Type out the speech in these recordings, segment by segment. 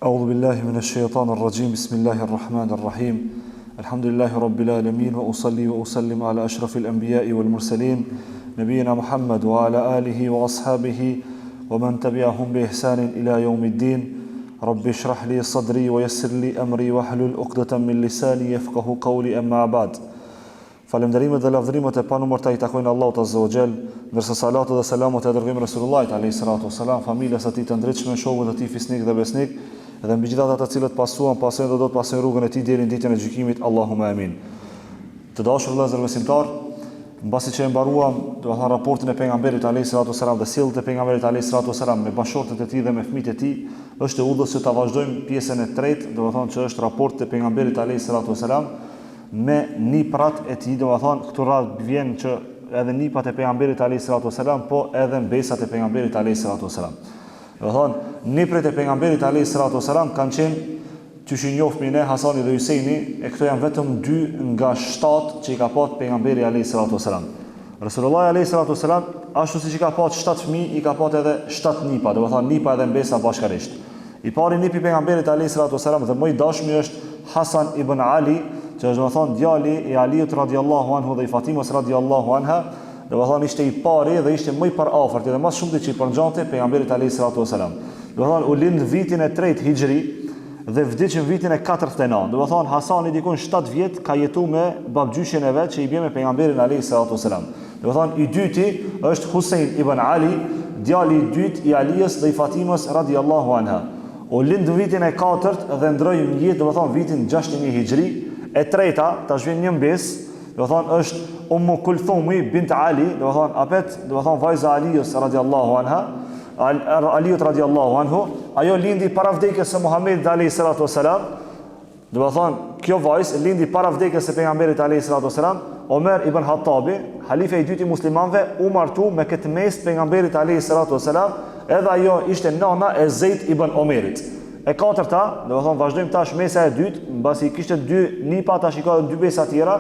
أعوذ بالله من الشيطان الرجيم بسم الله الرحمن الرحيم الحمد لله رب العالمين وأصلي وأسلم على أشرف الأنبياء والمرسلين نبينا محمد وعلى آله وأصحابه ومن تبعهم بإحسان إلى يوم الدين رب اشرح لي صدري ويسر لي أمري واحلل عقدة من لساني يفقه قولي أما بعد. Falënderimet dhe lavdërimet e panumërta i takojnë Allahut Azza wa Jall, ndërsa salatu dhe selamet e dërgojmë Resulullahit alayhi salatu wassalam, familjes së tij të ndritshme, shokëve të tij fisnik dhe besnik, dhe mbi gjithë ata të cilët pasuan, pasojnë dhe do të pasojnë rrugën e tij deri në ditën e gjykimit. Allahumma amin. Të dashur vëllezër besimtar, mbasi që e mbaruam, do të thënë raportin e pejgamberit alayhi salatu wassalam dhe sjelljet e pejgamberit alayhi salatu wassalam me bashortët e tij dhe me fëmijët e tij, është e udhës që ta vazhdojmë pjesën e tretë, do të thonë që është raporti e pejgamberit alayhi salatu wassalam me niprat e tij, do të thonë këtu radh vjen që edhe nipat e pejgamberit alayhi salatu wasalam, po edhe mbesat e pejgamberit alayhi salatu wasalam. Do të thonë niprat e pejgamberit alayhi salatu wasalam kanë qenë që i njohmi ne Hasani dhe Husajni, e këto janë vetëm 2 nga 7 që i ka pasur pejgamberi alayhi salatu wasalam. Resulullah alayhi salatu wasalam, ashtu siç i ka pasur 7 fëmijë, i ka pasur edhe 7 nipa, do të thonë nipa edhe mbesa bashkërisht. I pari nipi pejgamberit alayhi salatu wasalam dhe më i dashmi është Hasan ibn Ali, që është do të thonë djali i Aliut radhiyallahu anhu dhe i Fatimës radhiyallahu anha, do të thonë ishte i pari dhe ishte më i parafort dhe më shumë që i përngjante pejgamberit alayhi salatu wasalam. Do të thonë u lind vitin e 3 Hijri dhe vdiq në vitin e 49. Do të thonë Hasani dikon 7 vjet ka jetuar me babgjyshin e vet që i bie me pejgamberin alayhi salatu wasalam. Do të thonë i dyti është Husain ibn Ali, djali i dytë i Aliës dhe i Fatimës radhiyallahu anha. U lind në vitin e 4 dhe ndroi në jetë, do të thonë vitin 61 Hijri. E treta, tash vjen një mbes, do të thonë është Ummu Kulthumi bint Ali, do të thonë apet, do të thonë vajza Alius radhiyallahu anha, Aliut radhiyallahu anhu, ajo lindi para vdekjes së Muhamedit alayhi salatu wasalam. Do të thonë kjo vajzë lindi para vdekjes së pejgamberit alayhi salatu wasalam. Omer ibn Khattabi, halife i dytë i muslimanëve, u martu me këtë mes pejgamberit alayhi salatu wasalam, edhe ajo ishte nana e Zeid ibn Omerit. E katërta, do të thonë vazhdojmë tash mesa e dytë, mbasi kishte 2 nipa, tash i ka 2 besa tjera,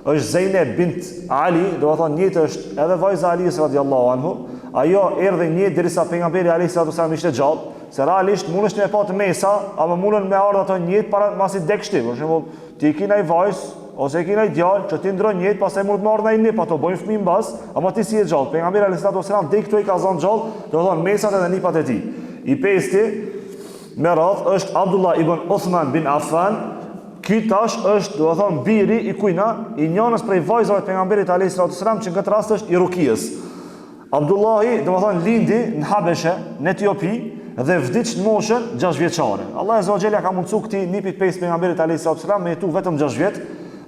është Zeynep bint Ali, do të thonë njëtë është edhe vajza Ali's radhiyallahu anhu. Ajo erdhi një derisa pejgamberi alayhi salatu wasallam ishte gjallë, se realisht mundesh me pa të mesa, ama mundën me ardha ato njëtë para masi dekshti. Për shembull, ti ke një vajzë ose ke një djalë që ti ndron njëtë, pastaj mund të marrë ndaj nip, ato bojnë fëmijë mbas, ama ti si je gjallë. Pejgamberi alayhi salatu wasallam deri këtu i ka zënë gjallë, do të thonë mesat edhe nipat e tij. I pesti me radh është Abdullah ibn Uthman bin Affan. Ky tash është, do të thonë, biri i kujna, i njënës prej vajzave të pejgamberit alayhi salatu wasalam, që në këtë rast është i Ruqiyës. Abdullahi, do të thonë, lindi në Habeshe, në Etiopi dhe vdiq në moshën 6 vjeçare. Allah azza wa jalla ka mundsu këtij nipit pesë pejgamberit alayhi salatu wasalam me jetu vetëm 6 vjet.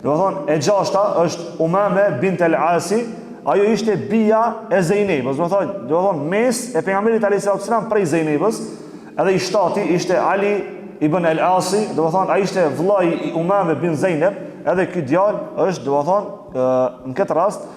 Do të thonë, e gjashta është Umame bint al-Asi. Ajo ishte bija e Zeynepës, do të thonë, mes e pejgamberit alayhi salatu wasalam prej Zeynepës. Edhe i shtati ishte Ali ibn al-Asi, do të thonë ai ishte vllai i Umame bin Zeynep, edhe ky djalë është, do të thonë, në këtë rast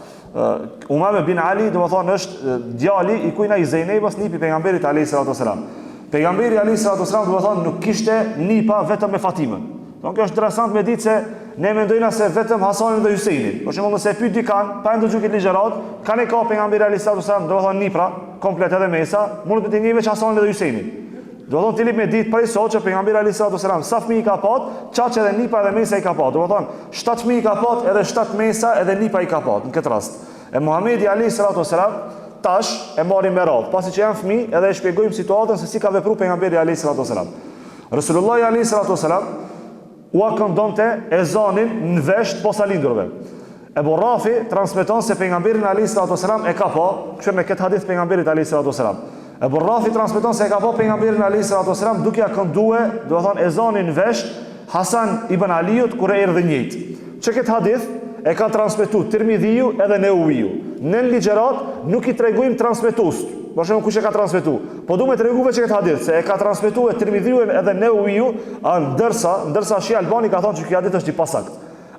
Umame bin Ali, do të thonë, është djali i kujna i Zeynepës, nipi pejgamberit alayhi salatu wasalam. Pejgamberi alayhi salatu wasalam, do të thonë, nuk kishte nipa vetëm me Fatimën. Don kjo është interesant me ditë se ne mendojna se vetëm Hasanin dhe Husajnin. Për shembull, nëse pyet dikan, pa ndonjë këtë ligjërat, kanë ka pejgamberi alayhi salatu wasalam, do të thonë nipra komplet edhe mesa, mund të njëjë veç Hasanin dhe Husajnin. Do të thonë ti lip me ditë prej sot që pejgamberi alayhi salatu wasalam sa fëmijë ka pat, çaçë edhe nipa edhe mesa i ka pat. Do të thonë 7 fëmijë ka pat, edhe 7 mesa edhe nipa i ka pat në këtë rast. E Muhamedi alayhi salatu wasalam tash e mori me radhë, pasi që janë fëmijë, edhe e shpjegojmë situatën se si ka vepruar pejgamberi alayhi salatu wasalam. Resulullah alayhi salatu wasalam u këndonte ezanin në vesh të posalindurve. Ebu Rafi transmeton se pejgamberi alayhi salatu wasalam e ka pa, kështu në këtë hadith pejgamberit alayhi salatu wasalam. Ebu Rafi transmeton se e ka pa pejgamberin alayhi salatu wasalam duke ja këndue, do të thonë ezanin në vesh Hasan ibn Aliut kur erdhi njëjtë. Që këtë hadith e ka transmetuar Tirmidhiu edhe Newawiu. Në ligjërat nuk i tregojmë transmetuesit. Për shembull kush e ka transmetuar? Po duhet të tregojmë që këtë hadith se e ka transmetuar Tirmidhiu edhe Newawiu, ndërsa Shi Albani ka thënë se ky hadith është i pasakt.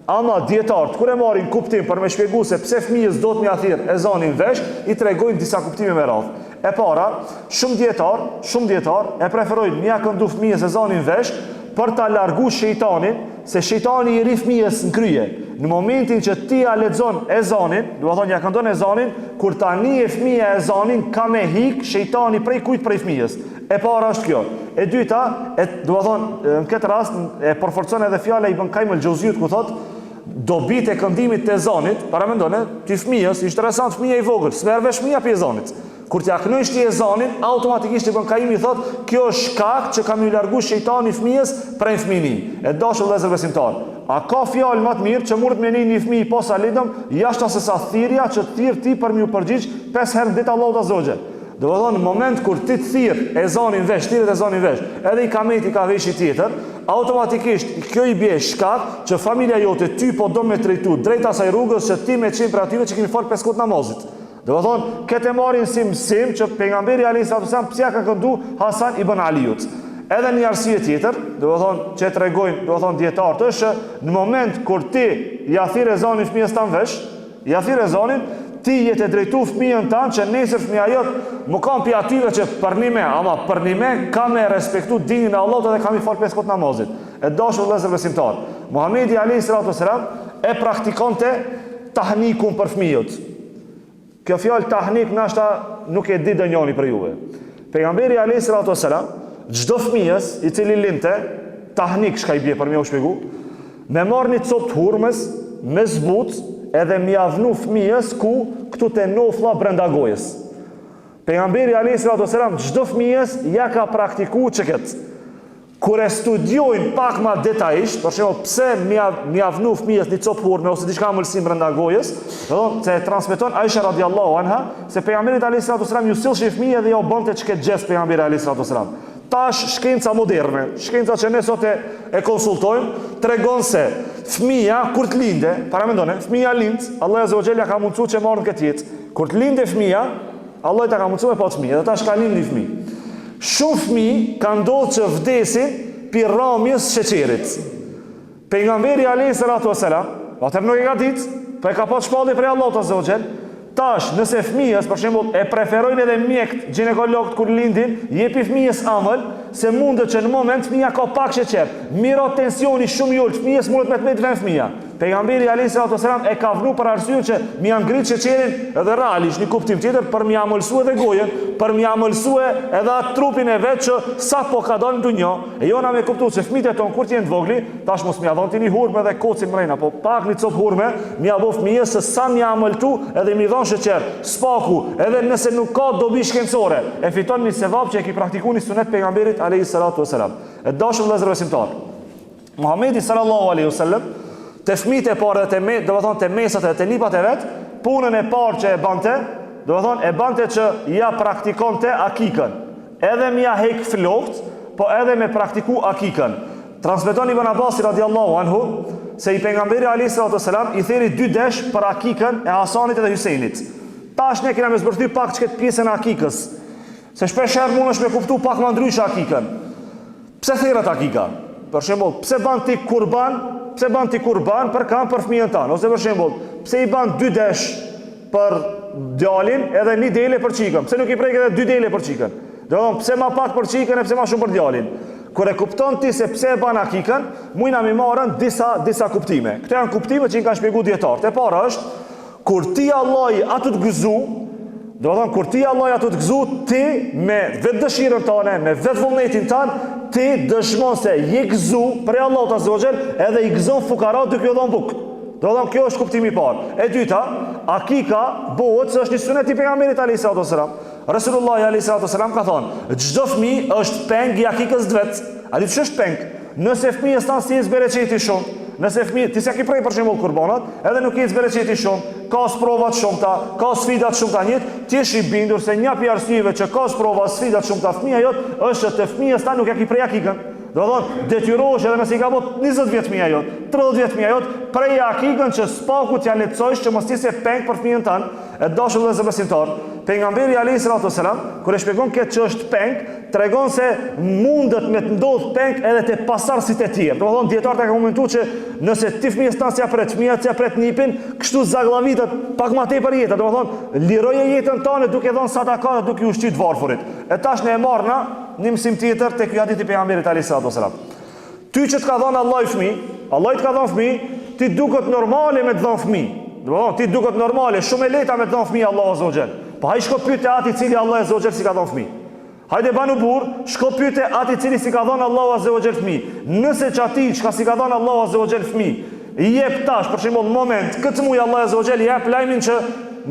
Ama dietarët kur e marrin kuptim për me shpjeguar se pse fëmijës do të mjathir ezanin vesh, i tregojnë disa kuptime me radhë. E para, shumë dietar e preferojnë mja këndu fëmijës ezanin vesh për ta larguar shejtanin, se shejtani i ri fëmijës në krye. Në momentin që ti ja lexon ezanin, do të thonë ja këndon ezanin, kur tani e fëmia ezanin ka me hik shejtani prej kujt prej fëmijës. E para është kjo. E dyta, do të thonë në këtë rast e përforcon edhe fjala Ibn Qayyim al-Jauziyyut ku thotë dobit e këndimit të ezanit, para mendon, ti fëmijës, është interesant fëmia i vogël, s'merr vesh fëmia për ezanit. Kur t'ia knojsh ti ezanin, automatikisht Ibn Qayyim i thotë, kjo është shkak që kam ju largu shejtani fëmijës prej fëmini. E dashur vëllezër besimtar. A ka fjalë më të mirë që mund të më një fëmijë posa lidhëm, jashtë se sa thirrja që thirr ti për më u përgjigj 5 herë ditë Allahu Azza wa Jall. Do të thonë në moment kur ti thirr ezanin vesh, thirret ezanin vesh, edhe i kameti ka veshi tjetër, automatikisht kjo i bie shkak që familja jote ty po do me drejtu drejt asaj rrugës që ti me qenë për atyve që kemi fal 5 kohë namazit. Do të thonë këtë marrin si mësim që pejgamberi alayhis salam pse ka këndu Hasan ibn Aliut. Edhe një arsye tjetër, do të thonë që tregojnë, do të thonë dietarët, është në moment kur ti ja thirr ezanin fëmijës tan vesh, ja thirr ezanin, ti jetë drejtu fëmijën tanë që nesër fëmija jotë më kam pi atyve që për një me, ama për një me ka me respektu dinin e Allahut edhe kam i falë 5 kohë namazit. E dashur vëllezër besimtar, Muhamedi alayhis salam e praktikonte tahnikun për fëmijët. Kjo fjalë tahnik nashta nuk e di dënjoni për juve. Pejgamberi alayhis salam çdo fëmijës i cili linte tahnik shka i bie për më u shpjegu, me marrni copë të hurmës, me zbut edhe mi avnu fëmijës ku këtu të nofla brenda gojës. Pejgamberi alayhis salam çdo fëmijës ja ka praktikuar çeket. Kur e studiojnë pak më detajisht, për shembull pse mi avnu fëmijës një copë hurme ose diçka mëlsim brenda gojës, do të se transmeton Aisha radhiyallahu anha se pejgamberi alayhis salam ju sillshi fëmijë dhe jo bonte çket gjest pejgamberi alayhis salam. Tash shkenca moderne, shkenca që ne sot e konsultojmë, tregon se fëmia kur të linde, para mendone, fëmia lind, Allah azza wa jalla ka mundsuar që marrën këtë jetë. Kur të linde fëmia, Allah i ta ka mundsuar pa fëmijë, dhe tash ka lind një fëmijë. Shumë fëmijë kanë ndodhur që vdesin pi rrëmjes sheqerit. Pejgamberi alayhis salam, atë nuk e ka ditë, po e ka pas shpallje për Allahut azza wa jalla. Tash, nëse fëmijës, për shembull, e preferojnë edhe mjekët ginekologët kur lindin, jepi fëmijës amël, se mundet që në moment fëmija ka pak sheqer, miro tensioni shumë i ulët, fëmijës mundet me të vetë vend fëmija. Pejgamberi alayhis salam e ka vënë për arsye që mi ngrit sheqerin edhe realisht një kuptim tjetër për mi amëlsue edhe gojen, për mi amëlsue edhe atë trupin e vet që sa po ka dalë në dunjë. E jona me kuptuar se fëmijët tonë kur janë të vogli, tash mos mi ia dhon ti një hurme dhe kocin mrena, po pak një copë hurme, mi ia bë fëmijës se sa mi amëltu edhe mi dhon sheqer, spaku, edhe nëse nuk ka dobi shkencore, e fiton një sevap që e ki praktikuar në sunet pejgamberit alayhis salam. E dashur vëllezër besimtar. Muhamedi sallallahu alaihi wasallam te fëmijët e parë dhe do të thonë te mesat e te lipat e vet, punën e parë që e bante, do të thonë e bante që ja praktikonte akikën. Edhe mi ja hek flokt, po edhe me praktiku akikën. Transmeton Ibn Abbas radhiyallahu anhu se i pejgamberi alayhis salam i theri 2 desh për akikën e Hasanit dhe Hysejnit. Tash ne kena me zbërthy pak çket pjesën e akikës. Se shpesh herë mundesh me kuptu pak më ndryshe akikën. Pse thirret akika? Për shembull, pse ban ti kurban për kam për fëmijën tan, ose për shembull, pse i ban 2 desh për djalin edhe 1 dele për çikën? Pse nuk i prek edhe 2 dele për çikën? Do të thonë pse më pak për çikën e pse më shumë për djalin? Kur e kupton ti se pse e ban akikën, mujna mi marrën disa kuptime. Këto janë kuptime që i kanë shpjeguar dietarët. E para është kur ti Allahi atë të gëzu, do të thonë kur ti Allahi atë të gëzu, ti me vetë dëshirën tënde, me vetë vullnetin tënd, ti dëshmon se je gëzu për Allahut azza wa jall, edhe i gëzon fukarat duke u dhënë bukë. Do të thonë kjo është kuptimi i parë. E dyta, akika bëhet se është një sunet i pejgamberit alayhis salam. Rasulullah alayhis salam ka thonë, çdo fëmijë është peng i akikës së vet. A di ç'është peng? Nëse fëmijës tan si zbereqeti shumë, nëse fëmijë ti s'e ke prej për shembull kurbanat, edhe nuk i zbereqeti shumë, ka sprovat shumëta, ka sfidat shumëta njët, ti je i bindur se një pjesë arsyeve që ka sprova sfidat shumëta fëmia jot është te fëmijës tan nuk ja ki prej akikën. Do të thonë, detyrohesh edhe nëse i ka bot 20 vjet fëmia jot, 30 vjet fëmia jot, prej akikën që spakut ja lehtësojsh që mos ti se peng për fëmijën tan. E dashur vëllezër besimtar, pejgamberi alayhis salam kur e shpjegon këtë që është peng, tregon se mundet me të ndodh peng edhe te pasardhësit e tjerë. Do të thonë dietarët e kanë komentuar që nëse ti fëmijës tan s'ia pret, fëmia s'ia pret nipin, kështu zallavitet pak më tepër jeta. Do të thonë liroje jetën tonë duke dhënë sadaka, duke u shtyt varfurit. E tash ne e marrna një mësim tjetër tek ky hadith i pejgamberit alayhis salam. Ty që të ka dhënë Allah i fëmijë, Allah i të ka dhënë fëmijë, ti duket normale me të dhënë fëmijë. Do të thonë ti duket normale, shumë e lehta me të dhënë fëmijë Allahu azza wa jall. Po ai shko pyet te ati i cili Allah azza wa jall si ka dhënë fëmijë. Hajde banu burr, shko pyete ati cili si ka dhënë Allahu Azza wa Jall fëmijë. Nëse çati çka si ka dhënë Allahu Azza wa Jall fëmijë, i jep tash për shembull në moment këtë muaj Allahu Azza wa Jall jep lajmin që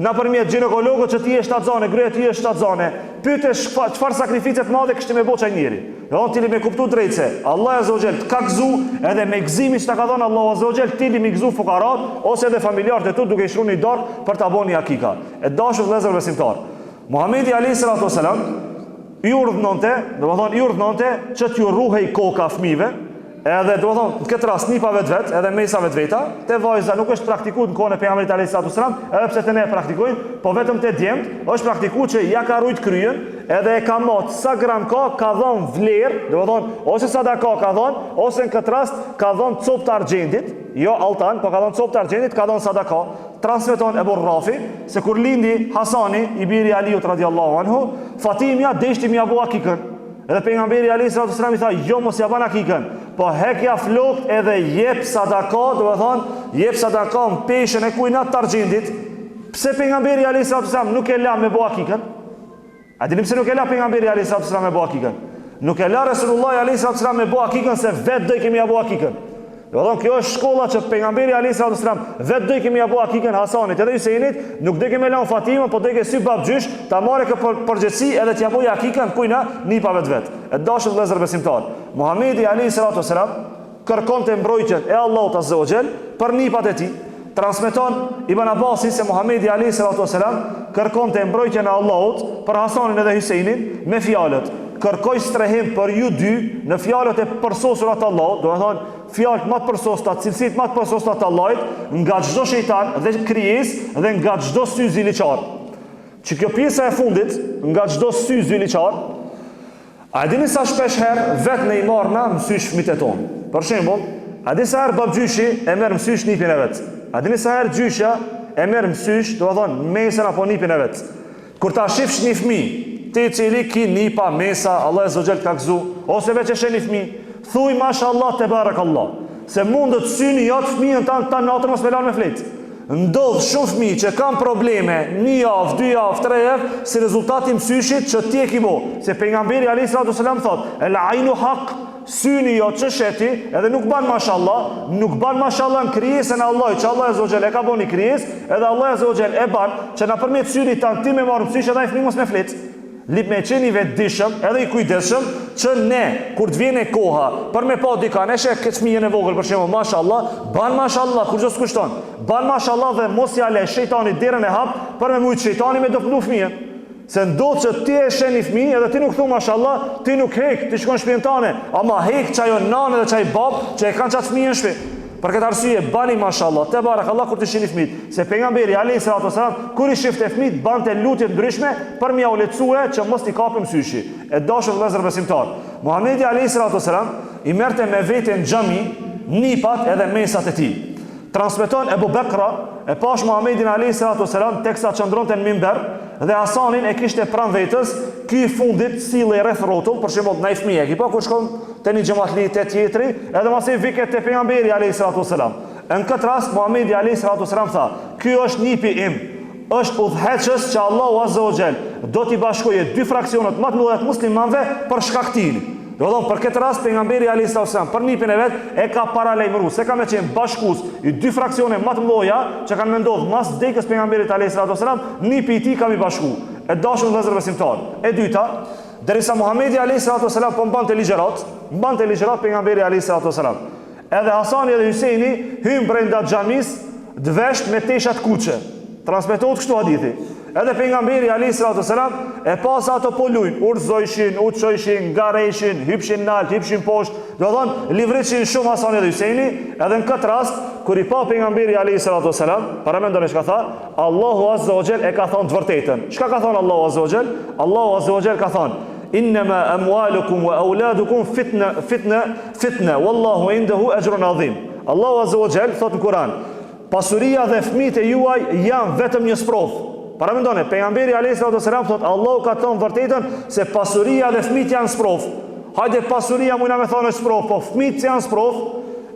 nëpërmjet ginekologut që ti je shtatzane, gruaja ti je shtatzane. Pyete çfarë sakrifice të madhe kishte me boça njëri. Jo ti li me kuptu drejt se Allahu Azza wa Jall ka gëzu edhe me gëzimin që ta ka dhënë Allahu Azza wa Jall ti li me gëzu fukarat ose edhe familjarët e tu duke i shruar në dorë për ta bënë akika. E dashur vëllezër besimtar. Muhamedi alayhi salatu wasalam i urdhënonte që t'ju ruhej koka fëmijëve, edhe do të thonë në këtë rast nipa vet, edhe mesa vetveta, te vajza nuk është praktikuar në kohën e pejgamberit alayhis salam, edhe pse te ne praktikojnë, po vetëm te djemt është praktikuar që ja ka rujt kryen, edhe e ka mot sa gram ka dhon vlerë, do të thonë ose sadaka ka dhon, ose në këtë rast ka dhon copë të argjendit, jo altan, po ka dhon copë të argjendit, ka dhon sadaka. Transmeton Ebu Rafi se kur lindi Hasani i biri Aliut radiallahu anhu, Fatimja deshti mja bu akikën. Edhe pejgamberi alayhis salam i tha, jo mos ja ban akikën, po hekja flokt edhe jep sadaka, do të thonë jep sadaka në peshën e kujnat të argjendit. Pse pejgamberi alayhis salam nuk e la me bu akikën? A dini pse nuk e la pejgamberi alayhis salam me bu akikën? Nuk e la Resulullah alayhis salam me bu akikën se vetë do i kemi ja bu akikën. Do të thonë kjo është shkolla që pejgamberi alayhis salam vetë do i kemi ja bu akikën Hasanit edhe Huseinit, nuk do i kemi lan Fatimën, po do i kemi sy babgjysh ta marrë këtë përgjegjësi edhe t'ia bëj akikën kujna nipave të vet. E dashur vëllezër besimtar, Muhamedi alayhis salam kërkonte mbrojtjen e Allahut azza wa jall për nipat e tij. Transmeton Ibn Abbasi se Muhamedi alayhis salam kërkonte mbrojtjen e Allahut për Hasanin edhe Huseinin me fjalët: kërkoj strehim për ju dy në fjalët e përsosura të Allahut, do të thonë fjalët më të përsosura, cilësitë më të përsosura të Allahut, nga çdo shejtan dhe krijesë dhe nga çdo sy ziliçar. Që kjo pjesa e fundit, nga çdo sy ziliçar, a dini sa shpesh herë vetë ne i marrna mësysh fëmijët e tonë. Për shembull, a dini sa herë babgjyshi e merr mësysh nipin e vet. A dini sa herë gjyshja e merr mësysh, do të thonë mesën apo nipin e vet. Kur ta shifsh një fëmijë, ti cili ki nipa, mesa, Allah e Zogjel ka gëzu, ose veç e sheni fëmi, thuj mashallah te barakallah, se mundët syni jatë fëmijën ta natër mos me lanë me fletë. Ndodhë shumë fëmi që kam probleme 1 javë, 2 javë, 3 javë, si rezultati mësyshit që ti e ki bo. Se pejgamberi alayhis salam thot, el ainu haq, syni jo që sheti, edhe nuk ban mashallah në krijesën e Allah, që Allah e Zogjel e ka bo një krijes, edhe Allah e Zogjel e ban, që në përmjet syni ta ti me marë mësysh edhe i fëmi mos me fletë. Lip me qeni vetëdijshëm edhe i kujdesshëm që ne kur të vjen koha për me pa dika neshe këtë fëmijën e vogël për shembull mashallah, ban mashallah kur çdo s'kushton. Ban mashallah dhe mos ja lë shejtanit derën e hap për me mujt shejtani me do fëmijë fëmijën. Se ndodh që ti e sheni fëmijë edhe ti nuk thu mashallah, ti nuk hek, ti shkon në shtëpinë tane, ama hek çajo nanë dhe çaj bab që e kanë çat fëmijën në shtëpi. Për këtë arsye bani mashallah, te barakallah kur të shihni fëmijët, se pejgamberi alayhis salam kur i shifte fëmijët bante lutje të ndryshme për m'ia u lecuë që mos t'i kapim syshi. E dashur vëllezër besimtar, Muhamedi alayhis salam i merrte me vete në xhami nipat edhe mesat e tij. Transmeton Ebu Bekra e pash Muhamedin alayhis salam teksa çndronte në minber dhe Hasanin e kishte pranë vetës, ky i fundit sille rreth rrotull, për shembull ndaj fëmijë, ki po kur shkon te një xhamatli te tjetri, edhe mos i viket te pejgamberi alayhis salam. Në këtë rast Muhamedi alayhis salam tha, ky është nipi im, është udhëheqës që Allahu azza wa jall do t'i bashkojë 2 fraksionet më të mëdha të muslimanëve për shkak të tij. Do të thonë për këtë rast pejgamberi alayhis salam për nipin e vet e ka paralajmëruar se ka më qenë bashkues i 2 fraksione më të mëdha që kanë menduar mas vdekjes pejgamberit alayhis salam, nipi i tij ka më bashkuar. E dashur vëllezër besimtar. E dyta, derisa Muhamedi alayhis salam po mbante ligjërat pejgamberi alayhis salam. Edhe Hasani edhe Huseini hyn brenda xhamis dvesht me tesha të kuqe. Transmetohet kështu hadithi. Edhe pejgamberi alayhis salam e pas ato po lujn, urzojshin, uçojshin, ngareshin, hypshin nalt, hypshin poshtë, do të thonë livriçin shumë Hasani dhe Huseini, edhe në këtë rast kur i pa pejgamberi alayhis salam, para mendoni çka tha, Allahu azza wa jall e ka thonë të vërtetën. Çka ka thonë Allahu azza wa jall? Allahu azza wa jall ka thonë: "Innama amwalukum wa auladukum fitna, wallahu indahu ajrun azim." Allahu azza wa jall thot në Kur'an, pasuria dhe fëmijët e juaj janë vetëm një sprovë. Para mendoni, pejgamberi alayhis salam thot, Allahu ka thonë vërtetën se pasuria dhe fëmijët janë sprovë. Hajde pasuria mund na me thonë sprovë, po fëmijët janë sprovë.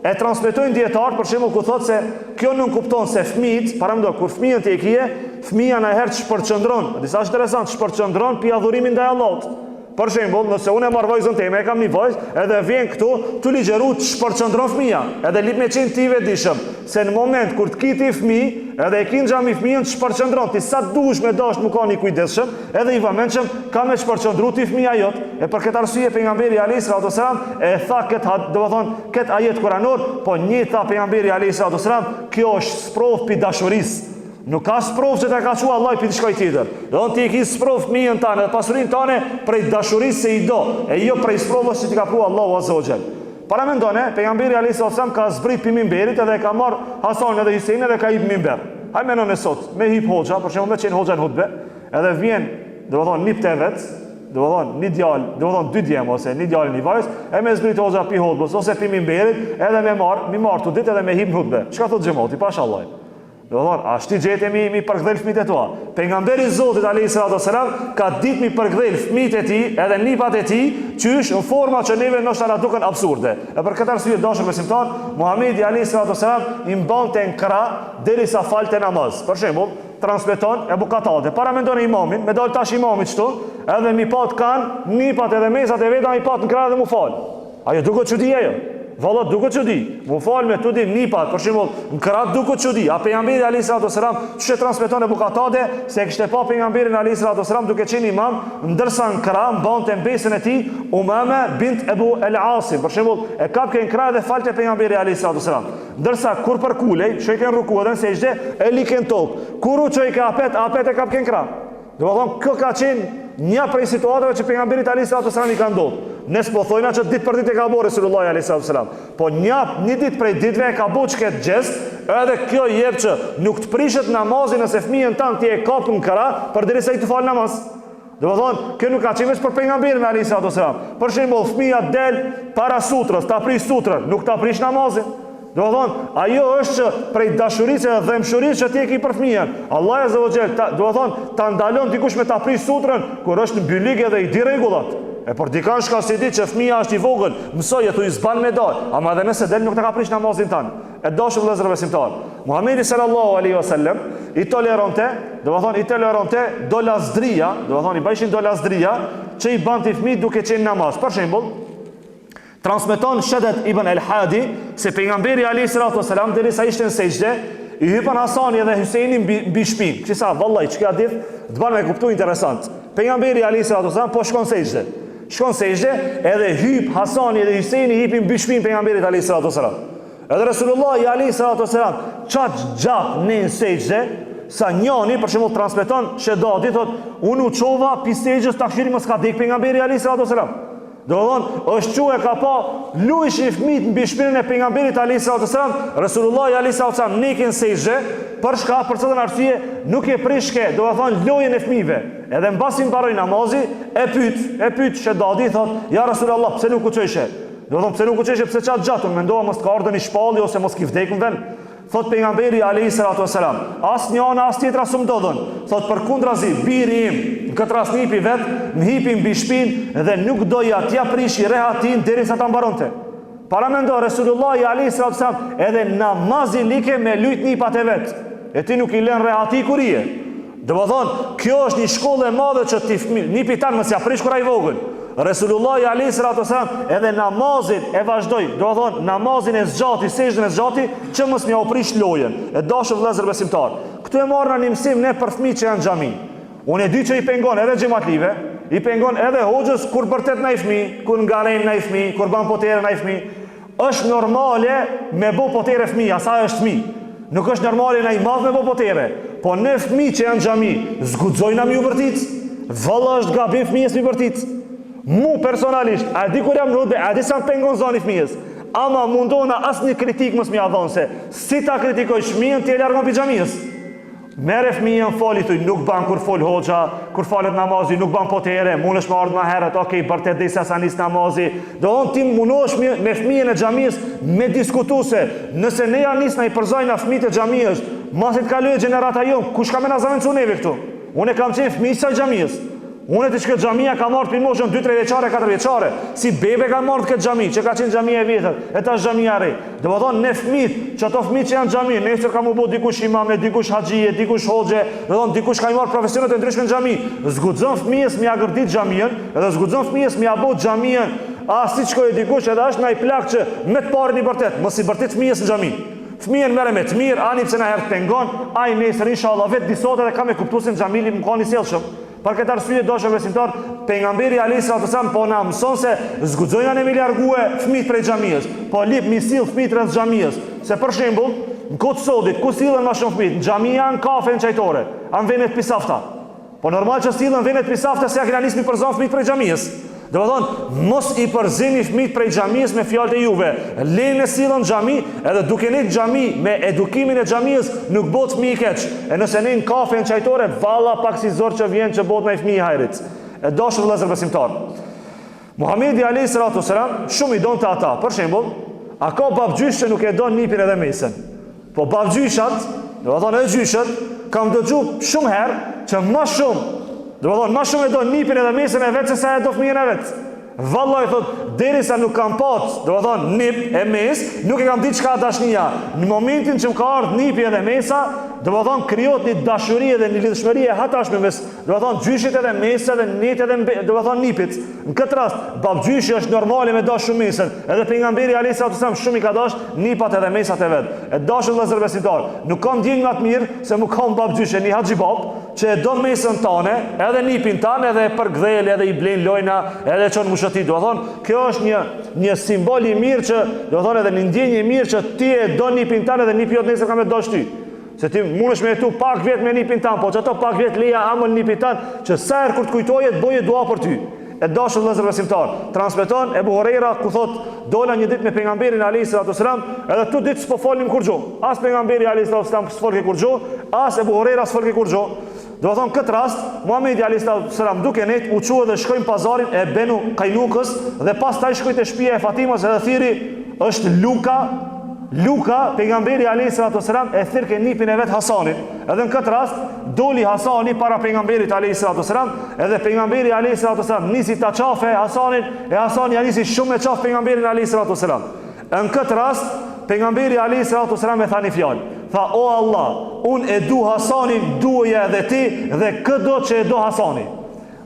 E transmetojnë dietar për shembull ku thotë se kjo nuk kupton se fëmijët, para mendoj kur fëmijën ti e kije, fëmia në herë shpërqendron, disa është interesant, shpërqendron pi adhurimin ndaj Allahut. Për shembull, nëse unë e marr vajzën time, e kam një vajzë, edhe vjen këtu, tu ligjëru të shpërqendron fëmia. Edhe lip me qenë ti vetëdijshëm, se në moment kur të kiti fëmijë, edhe e kin xhami fëmijën të shpërqendron ti sa dush me dash më kanë i kujdesshëm, edhe i vëmendshëm ka me shpërqendru ti fëmia jot. E për këtë arsye pejgamberi alayhis salam e tha këtë, domethënë këtë ajet kuranor, po një tha pejgamberi alayhis salam, kjo është sprov pi dashurisë. Nuk ka sprov që të ka qua Allah për të shkoj tjetër. Do ti e ki sprov fëmijën tane dhe pasurinë tane prej dashurisë se i do, e jo prej sprovës që ti ka prua Allahu azza wa jall. Para mendone, pejgamberi alayhis salam ka zbrit pi mimberit edhe ka marr Hasan edhe Husejnin edhe ka hip mimber. Haj menon e sot, me hip hoxha, për shembull me qenë hoxha në hutbe, edhe vjen, domethënë një tevet, domethënë një djalë, domethënë dy djem ose një djalë një vajzë, e me zbrit hoxha pi hutbës ose pi mimberit, edhe me marr tu ditë edhe me hip në hutbe. Çka thot xhamati, pashallah. Do thonë, a shti gjete mi përkdhel fëmijët e tua. Pejgamberi Zotit alayhis salam ka ditë mi përkdhel fëmijët e tij, edhe nipat e tij, qysh në forma që neve ndoshta na duken absurde. E për këtë arsye dashur besimtar, Muhamedi alayhis salam i mbante në krah derisa falte namaz. Për shembull, transmeton Ebu Katade, para mendon imamin, me dal tash imamit këtu, edhe mi pat kanë nipat edhe mesat e veta mi pat në krah dhe mu fal. Ajo duket çudi ajo. Valla duket çudi. Mu fal me tudi nipat, për shembull, në krah duket çudi. A pejgamberi alayhis salam çe transmeton Ebu Katade se kishte pa pejgamberin alayhis salam duke qenë imam, ndërsa në krah mbante mbesën e tij Umama bint Abu al-Asim. Për shembull, e kapke në krah dhe falte pejgamberi alayhis salam. Ndërsa kur përkulej, shojken ruku edhe në sejdë, e liken tok. Kur u çoi ka apet e kapke në krah. Do të thonë, kjo ka qenë një prej situatave që pejgamberit alayhis salam i ka ndodhur. Nes po thojna që ditë për ditë e ka bo Resulullah alayhis salam. Po një ditë prej ditëve e ka bo që këtë gjest, edhe kjo jep që nuk të prishet namazin nëse fëmijën tanë ti e kapë në krah përderisa i të falë namaz. Do të thonë, kjo nuk ka qenë veç për pejgamberin alayhis salam. Për shembull, fëmia del para sutrës, ta prish sutrën, nuk ta prish namazin. Do të thonë, ajo është që prej dashurisë dhe dhëmshurisë që ti e ki për fëmijën. Allah azza wa jall, do të thonë, ta ndalon dikush me ta prish sutrën kur është në bylig edhe i di rregullat. E por dikon shka si di që fëmija është i vogël, mësoj e thu i zban me dal, ama edhe nëse del nuk të ka prish namazin tanë. E dashur vëllezër besimtar, Muhamedi sallallahu alaihi wasallam i toleronte, do të thonë i toleronte dolazdria, do të thonë i bajshin dolazdria që i banti fëmijët duke qenë namaz. Për shembull, transmeton Shaddad ibn al-Hadi se pejgamberi alayhis salam derisa ishte në sejdë, i hypan Hasani edhe Husejni mbi shpinë. Çisa vallahi çka ditë, të bën me kuptu interesant. Pejgamberi alayhis salam po shkon sejdë. Shkon sejdë, edhe hyp Hasani edhe Husejni hipin mbi shpinë pejgamberit alayhis salam. Edhe Resulullah alayhis salam çat gjat në sejdë, sa njëri për shembull transmeton Shedadi thot, unë u çova pi sejdës takshiri mos ka dek pejgamberi alayhis salam. Do thonë, është që e ka pa lujshin fëmijët mbi shpinën e pejgamberit alayhis salam, Resulullah alayhis salam nikin sejdë, për shka për çdo arsye nuk e prishke, do të thonë lojën e fëmijëve. Edhe mbasi mbaroi namazi, e pyet Shedadi thot, ja Resulullah, pse nuk u çojshe? Do thonë, pse nuk u çojshe, pse çat gjatë, mendova mos ka ardhur një shpallje ose mos ki vdekën vend. Thot pejgamberi alayhis salam, as një anë as tjetra s'u ndodhën. Thot përkundrazi, biri im, në këtë rast nipi vet, më hipi mbi shpinë dhe nuk doja t'ia prishi rehatin derisa ta mbaronte. Para mendo Resulullah alayhis salam edhe namazin like me lut nipat e vet. E ti nuk i lën rehati kur je. Do të thonë, kjo është një shkollë e madhe që ti nipi tan mos ia prish kur ai vogël. Resulullah alayhis salam edhe namazin e vazhdoi, do të thonë namazin e zgjati, sejdën e zgjati, që mos më oprish lojën. E dashur vëllezër besimtar. Këtu e marrna një mësim ne për fëmijët që janë në xhami. Unë e di që i pengon edhe xhamatlive, i pengon edhe hoxhës kur bërtet ndaj fëmijë, kur ngaren ndaj fëmijë, kur bën potere ndaj fëmijë. Është normale me bë potere fëmijë, sa është fëmijë. Nuk është normale ndaj madh me bë potere. Po ne fëmijë që janë në xhami, zguxojna më u vërtit. Valla është gabim fëmijës më vërtit. Mu personalisht, a di kur jam në hutbe, a di sa pengon zoni fëmijës. Ama mundona asnjë kritik mos më avon se si ta kritikoj fëmijën ti e largon pi xhamisë. Merë fëmijën foli thuj, nuk ban kur fol hoxha, kur falet namazi, nuk ban potere, mundesh me ardhmë herët, okay, bërtet dhe sa nis namazi. Do ti munosh me fëmijën e xhamisë me diskutuese. Nëse ne ja nisna i përzojna fëmijët e xhamisë, mos e kalojë gjenerata jon, kush ka më na zaventsu neve këtu? Unë kam qenë fëmijë sa xhamisë. Unë ti që xhamia ka marrë për moshën 2-3 vjeçare, 4 vjeçare, si bebe ka marrë këtë xhami, që ka qenë xhamia e vjetër, e tash xhamia e re. Do të thonë ne fëmijët, që ato fëmijë që janë xhami, nesër ka më bë dikush imam, dikush haxhije, dikush hoxhe, do të thonë dikush ka marrë profesione të ndryshme në xhami. Zguxon fëmijës me agërdit xhamiën, edhe zguxon fëmijës me apo xhamiën, si shkojë dikush edhe është ndaj plak që me të parën i vërtet, mos i vërtet fëmijës në xhami. Fëmijën merre me të mirë, ani pse na herë pengon, ai nesër inshallah vet disot edhe ka me kuptuesin xhamili më kanë i sjellshëm. Për këtë arsye dashur besimtar, pejgamberi alayhis salam po na mëson se zguxojna ne me largue fëmijët prej xhamisë, po lip mi sill fëmijët rreth xhamisë. Se për shembull, në kohë të sodit, ku sillen më shumë fëmijë? Në xhami janë kafe në çajtore, an venet pisafta. Po normal që sillen venet pisafta se ja kena nismi për zonë fëmijët prej xhamisë. Do të thonë, mos i përzini fëmijët prej xhamisë me fjalët e juve. Lejnë sillen në xhami, edhe duke ne në xhami me edukimin e xhamisë nuk bëhet fëmijë keq. E nëse ne në kafe në çajtore, valla pak si zor që vjen që bëhet ndaj fëmijë hajrit. E dashur vëllezër besimtar. Muhamedi alayhis salam shumë i donte ata. Për shembull, a ka babgjysh që nuk e don nipin edhe mesën. Po babgjyshat, do të thonë edhe gjyshat, kam dëgjuar shumë herë që më shumë do të thonë, ma shumë e do nipin edhe mesën e vetë se sa e do fëmijën e vetë. Vallaj, thot, derisa nuk kam pat, do të thonë, nip e mes, nuk e kam ditë çka dashnia. Në momentin që më ka ardhur nipi edhe mesa, do të thonë, krijohet një dashuri dhe një lidhshmëri e hatashme mes, do të thonë, gjyshit edhe mesa dhe nit edhe do të thonë nipit. Në këtë rast, babgjyshi është normale me dash shumë mesën. Edhe pejgamberi alayhis salam shumë i ka dash nipat edhe mesat e vet. E dashur vëllezër besimtar, nuk kam ndjenjë më të mirë se më kam babgjyshe një haxhibab që e do mesën tane, edhe nipin tane, edhe për gdhel, edhe i blen lojna, edhe çon mushati. Do thonë, kjo është një simbol i mirë që, do thonë, edhe një ndjenjë i mirë që ti e do nipin tane dhe nipi jot nesër ka me dosh ty. Se ti mundesh me jetu pak vjet me nipin tan, po që ato pak vjet leja amël nipin tan, që sa herë kur të kujtoje të bëje dua për ty. E dashur vëllezër besimtar, transmeton Ebu Huraira ku thot, dola një ditë me pejgamberin alayhis salam, edhe tu ditë s'po folim kurrë. As pejgamberi alayhis salam s'folke kurrë, as Ebu Huraira s'folke kurrë. Do të thonë këtë rast, Muhamedi alayhis salam duke ne u çuë dhe shkojnë pazarin e Benu Qainukës dhe pastaj shkoi te shtëpia e Fatimës edhe thiri është Luka, pejgamberi alayhis salam e thirrke nipin e vet Hasanin. Edhe në këtë rast doli Hasani para pejgamberit alayhis salam, edhe pejgamberi alayhis salam nisi ta qafe Hasanin, e Hasani ja nisi shumë me qaf pejgamberin alayhis salam. Në këtë rast pejgamberi alayhis salam e tha një fjalë. Tha, o Allah, unë e du Hasanin, duoja edhe ti dhe këdo që e do Hasani.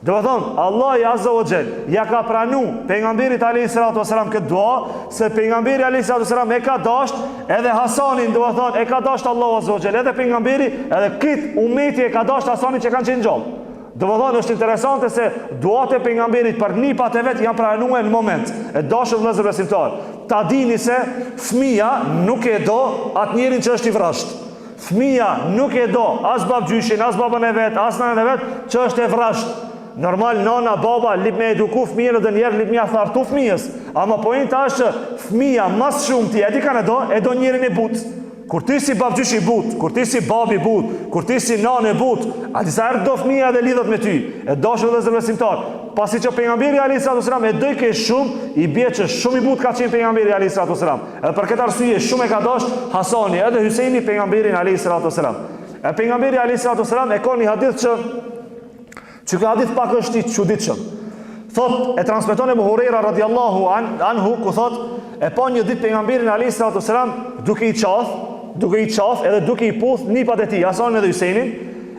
Do të thonë, Allah i azza wa xal ja ka pranu pejgamberit alayhis salam këtë dua, se pejgamberi alayhis salam e ka dasht edhe Hasanin, do të thonë, e ka dasht Allah azza wa xal, edhe pejgamberi, edhe kët umeti e ka dasht Hasanin që kanë qenë gjallë. Do të thonë, është interesante se duat e pejgamberit për nipat e vet janë pranuar në moment. E dashur vëllezër besimtar, ta dini se fëmia nuk e do atë njerin që është i vrasht. Fëmia nuk e do as babgjyshin, as babën e vet, as nanën e vet që është e vrasht. Normal nana, baba lip me eduku fëmijën edhe njerë lip me thartu fëmijës. Ama pointa është që fëmia mas shumë ti e di kanë e do njerin e but. Kur ti si babgjysh i but, kur ti si babi but, kur ti si nanë e but, a disa herë do fëmija dhe lidhët me ty. E dashur vëllezër besimtar, pasi që pejgamberi alayhis salam e doj ke shumë, i bie që shumë i but ka qenë pejgamberi alayhis salam. Edhe për këtë arsye shumë e ka dashur Hasani edhe Hyseini pejgamberin alayhis salam. E pejgamberi alayhis salam e ka një hadith që ky hadith pak është i çuditshëm. Thot, e transmeton Ebu Huraira radiallahu anhu, ku thot, e pa një ditë pejgamberin alayhis salam duke i qaf edhe duke i puth nipat e tij, Hasanin edhe Hyseinin,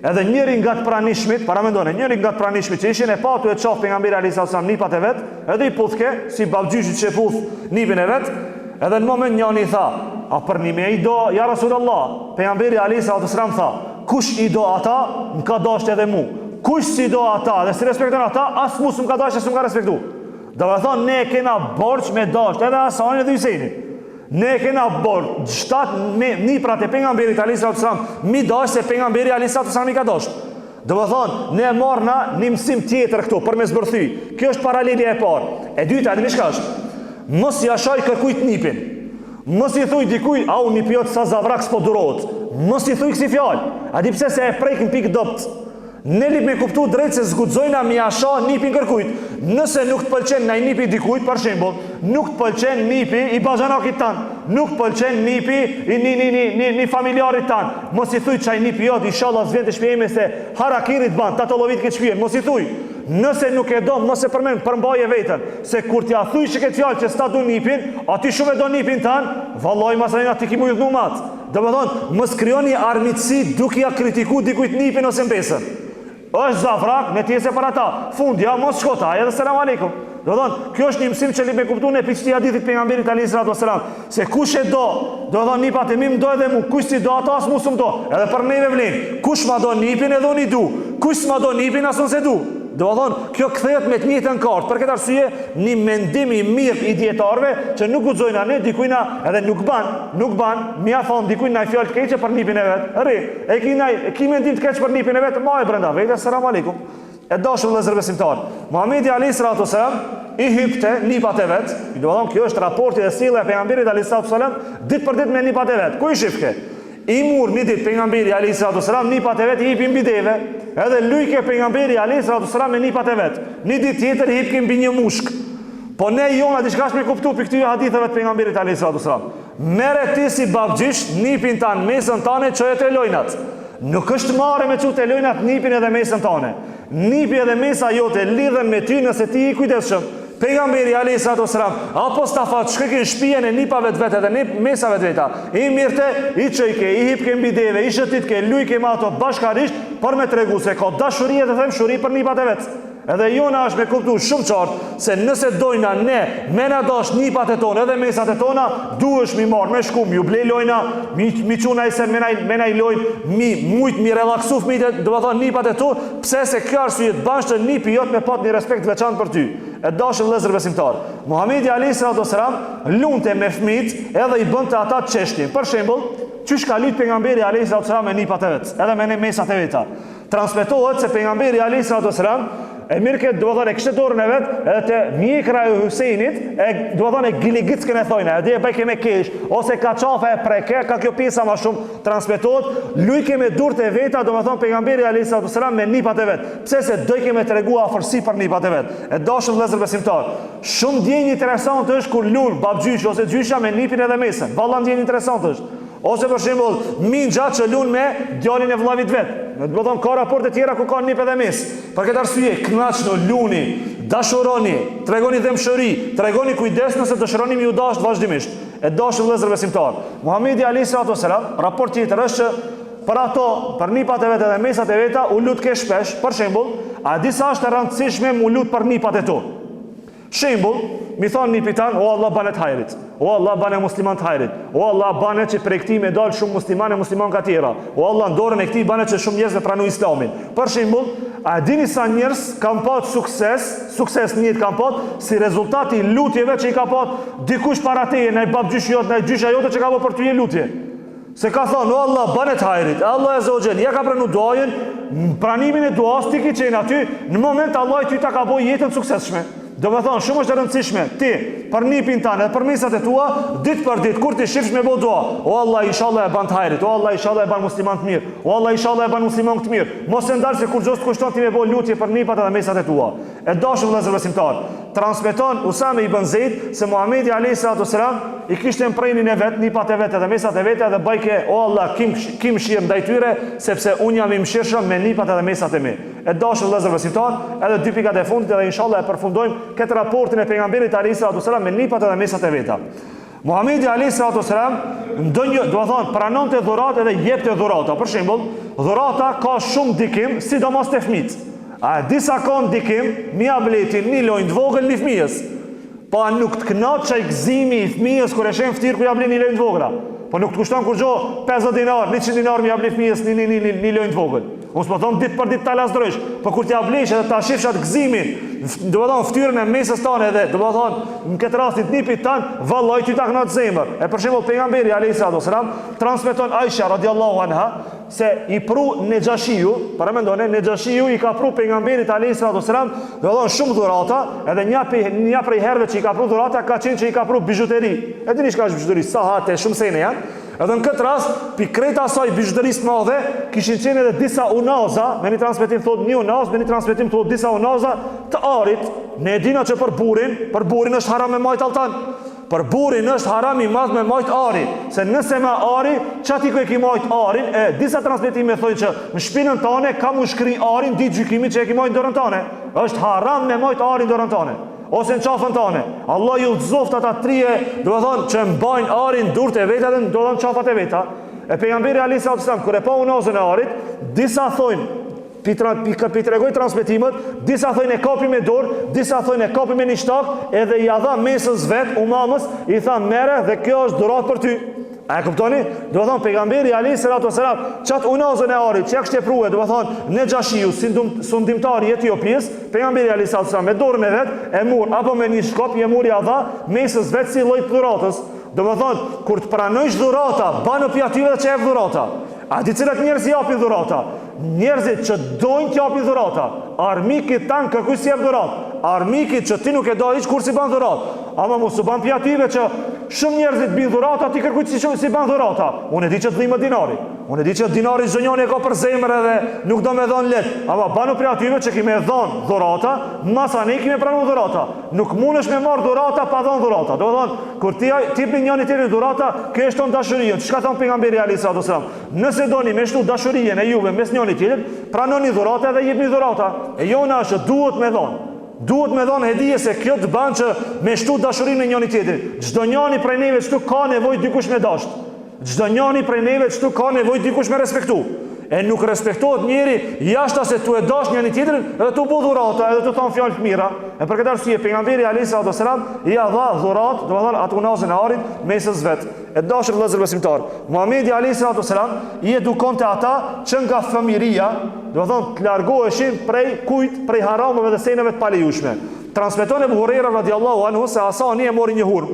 edhe njëri nga të pranishmit, para mendoni, njëri nga të pranishmit që ishin e patu e qaf pejgamberi alayhis salam nipat e vet, edhe i puthke si babgjyshit që e puth nipin e vet, edhe në moment njëri tha, a për një me i do, ja Rasulullah, pejgamberi alayhis salam tha, kush i do ata, më ka dasht edhe mu. Kush si do ata dhe si respekton ata, as mu s'm ka dash e s'm ka respektu. Do të thonë, ne kena borç me dasht edhe Hasanin edhe Hyseinin. Ne kena borç 7 niprat e pejgamberit alayhis salam, mi dash se pejgamberi alayhis salam i ka dasht. Do të thonë, ne marrna një mësim tjetër këtu për me zbërthy. Kjo është paralelja e parë. E dyta, edhe çka është? Mos ja shoj kërkujt nipin. Mos i thuj dikuj, au nipi jot sa zavrak s'po durohet. Mos i thuj kësi fjalë. A di pse se e prekin pikë dopt. Ne lip me kuptu drejt se zgudzojna mi asha nipin kërkujt. Nëse nuk të pëlqen na i nipi dikujt, për shembull, nuk të pëlqen nipi i bazhanakit tan, nuk të pëlqen nipi i një familjarit tan, mos i thuj çaj nipi jot, inshallah s'vjen të shpjejme se harakirit ban, tatollovit këtë shpjejem, mos i thuj. Nëse nuk e do, mos e përmend, përmbaje veten, se kur t'ja thuj që këtë fjalë që s'ta do nipin, aty shumë e do nipin tan, vallahi masalina ti kimu ju mat. Domethënë, mos krijoni armiqësi duke ja kritikuar dikujt nipin ose mbesën. Është zafrak, me tjese për ata. Fundja, mos shkota, edhe selam aleikum. Do thonë, kjo është një mësim që li me kuptu në piqti hadithit pejgamberit alayhis salatu wassalam, se kush e do thonë nipat e mi më do edhe mu, kush si do ata as mu s'm do. Edhe për neve vlen. Kush ma do nipin edhe unë i du. Kush s'ma do nipin as unë se du. Do thonë, kjo kthehet me të njëjtën kartë. Për këtë arsye, një mendim i mirë i dietarëve që nuk guxojnë ne dikujna edhe nuk ban, mia thon dikujt na fjalë të keqe për nipin e vet. Rri, e ki mendim të keq për nipin e vet, ma e brenda vetë, selam aleikum. E dashur vëllezër besimtar, Muhamedi alayhis salatu wasalam i hipte nipat e vet. Do të thonë, kjo është raporti dhe sjellja e pejgamberit alayhis salatu wasalam ditë për ditë me nipat e vet. Ku i shifke? I mur një ditë pejgamberi alayhis salatu wasalam nipat e vet i hipin mbi deve, edhe lujke pejgamberi alayhis salatu wasalam me nipat e vet. Një ditë tjetër i hipkin mbi një mushk. Po ne jona diçka s'me kuptu për këtyre haditheve të pejgamberit alayhis salatu wasalam. Merre ti si babgjish nipin tan mesën tane çoje te lojnat. Nuk është marrë me çute lojnat nipin edhe mesën tane. Nipi edhe mesa jote lidhen me ty nëse ti i kujdesshëm. Pejgamberi alayhis salatu wasalam apo stafat shkëkin shtëpinë e nipave të vetë edhe mesave të veta. I mirte, i çojke, i hipke mbi deve, i shëtitke, lujke me ato bashkarisht për me tregu se ka dashuri dhe them shuri për nipat e vet. Edhe jona është me kuptu shumë qartë se nëse dojna ne me na dash nipat e tona edhe mesat e tona, duhesh mi marr me shkum, ju blej lojna, mi çuna se me na i lojn, mi relaksu fëmijët, do të thonë nipat e tu, pse se kjo arsye të bash të nipi jot me pat një respekt veçantë për ty. E dashur vëllezër besimtar, Muhamedi alayhis salatu wasalam lunte me fëmijët edhe i bënte ata çështje. Për shembull, çysh ka lut pejgamberi alayhis salatu wasalam me nipat e vet, edhe me mesat e veta. Transmetohet se pejgamberi alayhis salatu wasalam e mirë këtë, do të thonë, e kishte dorën e vet, edhe te mjekra e Husejnit, do të thonë, e giligickën e thojnë, edhe e bëjke me kesh, ose ka qafa e preke, ka kjo pjesa ma shumë transmetohet, lujke me durët e veta, do të thonë, pejgamberi alayhis salatu wasalam me nipat e vet. Pse se dojke me tregu afërsi për nipat e vet. E dashur vëllezër besimtar, shumë ndjenjë interesante është kur lul babgjysh ose gjysha me nipin edhe mesën. Valla ndjenjë interesante është. Ose për shembull, minxha që lun me djalin e vllavit vet. Do të thonë, ka raporte tjera ku ka nip edhe mes. Për këtë arsye, kënaqni, luni, dashuroni, tregoni dëmshëri, tregoni kujdes nëse dëshironi mi u dash vazhdimisht. E dashur vëllezër besimtar, Muhamedi alayhis salatu wasalam, raport tjetër është që për ato, për nipat e vet edhe mesat e veta, u lut ke shpesh. Për shembull, a disa është e rëndësishme mu lut për nipat e tu. Shembull, mi thonë nipi tan, o Allah banet hajrit, o Allah bane musliman të hajrit, o Allah bane që prej këtij me dalë shumë musliman ka tjera, o Allah në dorën e këtij bane që shumë njerëz me pranu islamin. Për shembull, a dini sa njerëz kanë pasur sukses në jetë kanë pasur si rezultati i lutjeve që i ka pasur dikush para teje, ndaj babgjysh jot, ndaj gjysha jote që ka bërë për ty lutje. Se ka thonë, o Allah banet hajrit, Allah azza wa jall, ja ka pranu duajën, pranimin e duas ti ki qenë aty, në moment Allah ty ta ka bëj jetën suksesshme. Do me thonë, shumë është e rëndësishme ti për nipin tanë dhe për mesat e tua, ditë për ditë, kur ti shifsh me bo dua, o Allah inshallah e ban të hajrit, o Allah inshallah e ban musliman të mirë, o Allah inshallah e ban musliman të mirë. Mos e ndalë se kur gjost kushton ti me bo lutje për nipat edhe mesat e tua. E dashur vëllezër besimtar, transmeton Usame ibn Zeid se Muhamedi alayhis salatu wasalam i kishte mprejnin e vet, nipat e vet edhe mesat e veta dhe bajke, o Allah kim shirë ndaj tyre sepse unë jam i mshirshëm me nipat edhe mesat e mi. E dashur vëllezër besimtar, edhe dy pikat e fundit edhe inshallah e përfundojmë këtë raportin e pejgamberit alayhis salatu wasalam me nipat edhe mesat e veta. Muhamedi alayhis salatu wasalam ndonjë, do të thonë, pranonte dhuratë edhe jepte dhurata. Për shembull, dhurata ka shumë ndikim, sidomos te fëmijët. A disa kanë ndikim, mia bletin një lojë të vogël një fëmijës. Po nuk të kënaq çaj gëzimi i fëmijës kur e shen ftir ku ja blen një lojë të vogla. Po nuk të kushton kur gjo 50 dinar, 100 dinar mia blen fëmijës një lojë të vogël. Unë s'po thon ditë për ditë ta lasdrojsh, po kur t'ja blesh edhe ta shifsh atë gëzimin, do të thonë ftyrën e mesës tane edhe, do të thonë në këtë rastit nipit tan, vallahi ty ta kënaq zemër. E për shembull pejgamberi alayhis salatu wasalam transmeton Aisha radhiyallahu anha se i pru Nejashiu, para mendone Nejashiu i ka pru pejgamberit alayhis salatu wasalam, do të thonë shumë dhurata, edhe një prej herëve që i ka pru dhurata ka qenë që i ka pru bijuteri. E dini çka është bijuteri? Sahate, shumë sene janë. Edhe në këtë rast, pi kreta asaj bijutërisë të madhe, kishin qenë edhe disa unaza, me një transmetim thot një unaz, me një transmetim thot disa unaza të arit. Ne e dina që për burin është haram me majt altan. Për burin është haram i madh me majt ari, se nëse me ari, çati ku e ki majt arin, disa transmetime thonë që në shpinën tane ka mu shkri arin ditë gjykimit që e ki majt dorën tane. është haram me majt arin dorën tane, ose në qafën tane. Allah ju zoft ata trije, do të thonë që mbajnë arin durët e veta dhe do të thonë qafat e veta. E pejgamberi alayhis salam kur e pa unazën e arit, disa thonë pi tregoj transmetimet, disa thonë e kapi me dorë, disa thonë e kapi me një shtak, edhe ja dha mesës vet umamës, i tha merre dhe kjo është dhuratë për ty. A e kuptoni? Do të thonë pejgamberi alayhis salam çat unazën e arit, çka kishte prua, do të thonë në Xhashiu, sundimtari i Etiopis, pejgamberi alayhis salam me dorën e vet e mur apo me një shkop i mur ja dha mesës vet si lloj dhuratës. Do të thonë kur të pranojsh dhurata, banë pi atyve që jep dhurata. A di cilat njerëz japin dhurata? Njerëzit që dojnë të japin dhurata. Armikit tan kërkuj si jep dhuratë. Armikit që ti nuk e do hiç kur si ban dhuratë. Ama mos u ban pi atyve që shumë njerëzit bin dhurata, ti kërkuj si ban dhurata. Unë e di që dhimbë dinari. Unë e di që dinari zonjoni e ka për zemër edhe nuk do me dhon let. Ama banu pri atyve që kime dhon dhurata, masa ne kime pranu dhurata. Nuk mundesh me marr dhurata pa dhon dhurata. Do të thonë kur ti bën njëri tjetrin dhurata, kjo është ton dashurinë. Çka thon pejgamberi alayhis salam? Nëse doni me shtu dashurinë e juve mes njëri tjetrit, pranoni dhurata dhe jepni dhurata. E jona është duhet me dhon. Duhet me dhon hedije se kjo të ban që me shtu dashurinë e njëri tjetrit. Çdo njëri prej neve çtu ka nevojë dikush me dash. Çdo njëri prej neve çtu ka nevojë dikush me respektu. E nuk respektohet njëri jashta se tu e dash njëri tjetrin edhe tu bu dhurata, edhe tu thon fjalë të mira. E për këtë arsye pejgamberi alayhis salam i dha dhuratë, do të thonë atë unazën e arit mesës vet. E dashur vëllezër besimtar, Muhamedi alayhis salam i edukonte ata që nga fëmiria, do të thonë të largoheshin prej harameve dhe seneve të palejueshme. Transmeton Abu Huraira radhiyallahu anhu se Hasani e mori një hurm.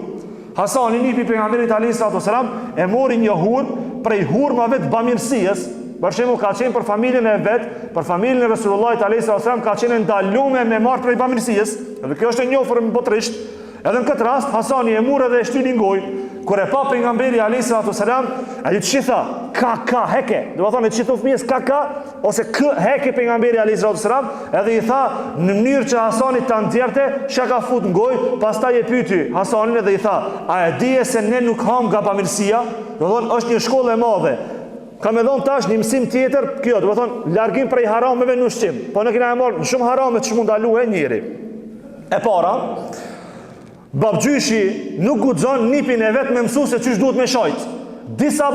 Hasani nipi pejgamberit alayhis salam e mori një hurm prej hurmave të bamirësisë. Për shembull ka qenë për familjen e vet, për familjen e Resulullahit alayhis salam ka qenë ndaluar me marr prej bamirësisë. Dhe kjo është e njohur botërisht. Edhe në këtë rast Hasani e murë dhe e shtyni ngojë. Kur e pa pejgamberi alayhis salam, ai thitha ka heke. Do të thonë çito fëmijës ka ose k heke pejgamberi alayhis salam, edhe i tha në mënyrë që Hasani ta nxjerrte, çka ka fut ngojë, pastaj e pyeti Hasanin dhe i tha, a e di se ne nuk ham nga bamirësia? Do të thonë është një shkollë e madhe. Ka me dhonë tash një mësim tjetër, kjo, do të thonë, largim prej harameve në ushqim. Po në kina e marrë në shumë harame që mund dalu e njëri. E para, babgjyshi nuk guxon nipin e vetë me mësu se qysh duhet me shajt. Disa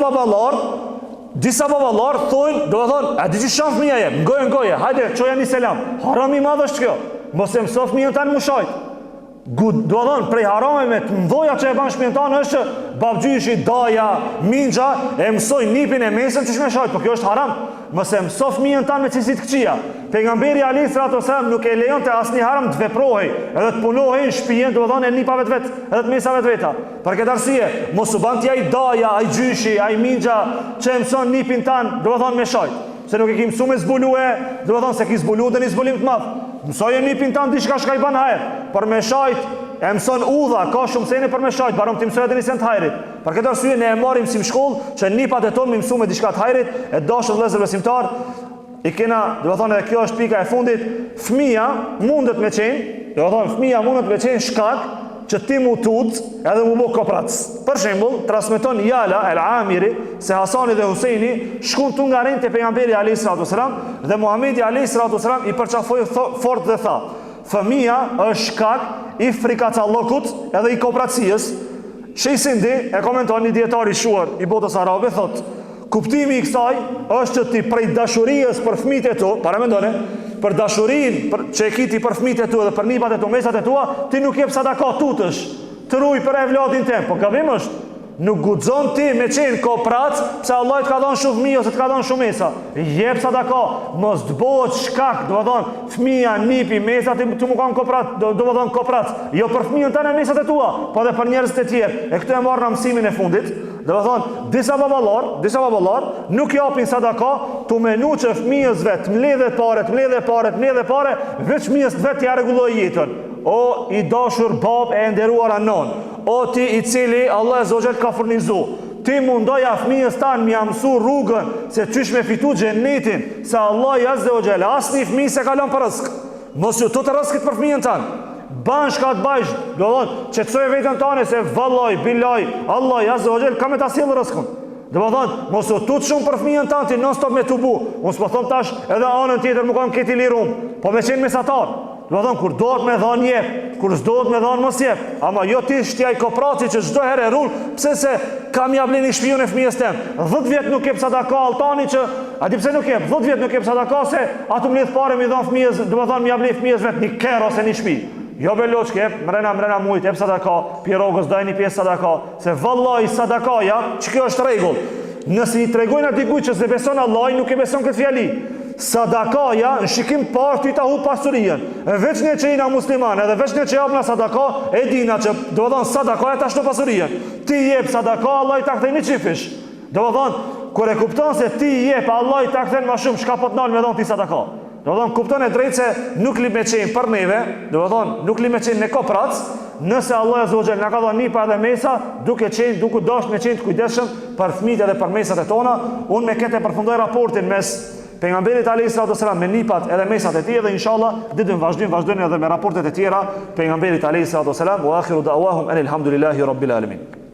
babalar thojnë, do të thonë, a di që shanë fëmija jem, ngoje, hajde, qoja një selam. Haram i madhë është kjo, mos e mëso fëmijën tanë mu shajt. Do të thonë, prej harameve të mdoja që e banë shpijën tanë është që babgjyshi, daja, mingja e mësoj nipin e mesën që shme shajt, po kjo është haram. Mëse mëso fëmijën tanë me cilësit këqia. Pejgamberi alayhis salam nuk e lejon të asnjë haram të veprohej edhe të punohej në shtëpinë, do të thonë e nipave të vet, edhe të mesave të veta. Për këtë arsye, mos u ban ti ai daja, ai gjyshi, ai mingja që e mëson nipin tan, do të thonë me shajt. Se nuk e ki mësu me zbulue, do të thonë se ki zbulu dhe një zbulim të madh. Mësoj e nipin tan diçka shka i ban hajër. Për me shajt e mëson udha, ka shumë sene për me shajt, barom ti mësoj edhe një sen të hajrit. Për këtë arsye ne e marrim si shkollë që nipat e tonë me mësu me diçka të hajrit, e dashur vëllezër besimtar. I kena, do të thonë edhe kjo është pika e fundit, fëmia mundet me qenë shkak që ti mu tut edhe mu bo koprac. Për shembull, transmeton Jala el-Amiri se Hasani dhe Huseini shkun të nga rinjë të pejgamberi alayhis salam dhe Muhamedi alayhis salam i përqafoi fort dhe tha: fëmia është shkak i frikacallokut edhe i kopracijës. Sheikh Sindi e komenton një dietar i shuar i botës arabe, thotë: kuptimi i kësaj është që ti prej dashurisë për fëmijët e tu, para mendone, për dashurinë që e kiti për fëmijët e tu dhe për nipat e tu, mesat e tua, ti nuk jep sadaka tutësh, të ruaj për evladin tem. Po gabim është, nuk guxon ti me qenë koprac, pse Allah të ka dhënë shumë fëmijë ose të ka dhënë shumë mesa. Jep sadaka, mos të bëhet shkak, do të thonë, fëmia, nipi, mesat tu më kanë koprac, do të thonë koprac, jo për fëmijën tënë mesat e tua, po edhe për njerëzit e tjerë. E këtë e marrë në mësimin e fundit. Do të thonë, disa baballar nuk japin sadaka, tu menu që fëmijës vet, mbledhe pare, veç fëmijës vet ja rregulloj jetën. O i dashur bab e nderuar anon, o ti i cili Allah azza wa jall ka furnizu, ti mundoja fëmijës tanë mi mësu rrugën se çysh me fitu xhenetin, se Allah azza wa jall asnjë fëmijë se kalon për rrezik. Mos ju tot rrezikit për fëmijën tanë. Ban shka të bajsh, do thotë, qetësoj vetën tane se vallaj, bilaj, Allah azza wa jall ka me ta sjellë rrezikun. Do thotë, mos u tut shumë për fëmijën tanë ti non stop me tubu. Unë s'po them tash edhe anën tjetër më kanë këti lirum, po me qenë mesatar. Do të thonë kur dohet me dhon jep, kur s'dohet me dhon mos jep. Ama jo ti shtjaj kopraci që çdo herë rul, pse se kam ja bleni shtëpiun e fëmijës tem. 10 vjet nuk jep sadaka altani që a di pse nuk jep? 10 vjet nuk jep sadaka se ato më lidh parë mi dhon fëmijës, do të thonë më ja blej fëmijës vet një kerr ose një shtëpi. Jo be loç ke, mrena mujt, jep sadaka, pirogës daj një pjesë sadaka, se vallahi sadakaja, që kjo është rregull. Nëse i tregojnë aty dikujt që se beson Allah, nuk e beson këtë fjali. Sadakaja në shikim parë ty ta hu pasurinë. Veç ne që jena muslimanë, edhe veç ne që japna sadaka, e dina që do të thonë sadakaja ta shto pasurinë. Ti jep sadaka, Allah i ta kthej një çifish. Do të thonë kur e kupton se ti jep, Allah i ta kthen më shumë, çka po të nal me dhon ti sadaka. Do të thonë kupton e drejtë se nuk li me qenë për neve, do të thonë nuk li me qenë në koprac, nëse Allah azza wa jalla na ka dhënë nipa dhe mesa, duke dash me qenë të kujdesshëm për fëmijët edhe për mesat e tona. Unë me këtë përfundoj raportin mes pejgamberit alayhis salam me nipat edhe mesat e tij dhe inshallah ditën vazhdojmë edhe me raportet e tjera pejgamberit alayhis salam wa akhiru da'wahum alhamdulillahi rabbil alamin.